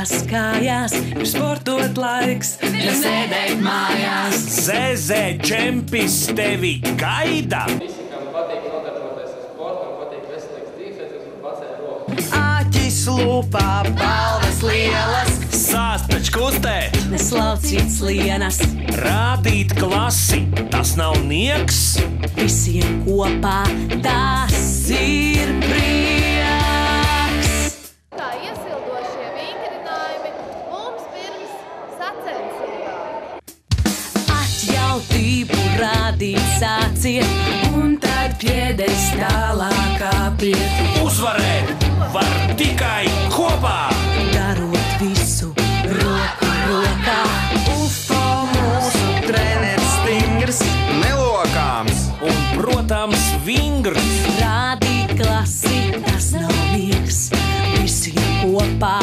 Kājās, kājās, ir sportot laiks, ja sēdēt mājās. ZZ Čempis tevi gaida! Visi, kam patīk nodarboties ar sportu un patīk veselīgs dzīvesveids, un pacēla roku. Āķis lūpā, balvas lielas, Sāst taču kustēt, neslaucīts lienas. rādīt klasi, tas nav nieks. Visiem kopā tas ir prieks. Kā iesildošie vingrinājumi mums pirms sacensībām. Atjautību rādīt sāciet, un tad piedestālā kāpiet. Uzvarēt var tikai kopā. Darot visu roku rokā. Ufo mūsu treneris stingrs, Nelokāms! Un, protams, vingrs. rādīt klasi, tas nav nieks. Visiem kopā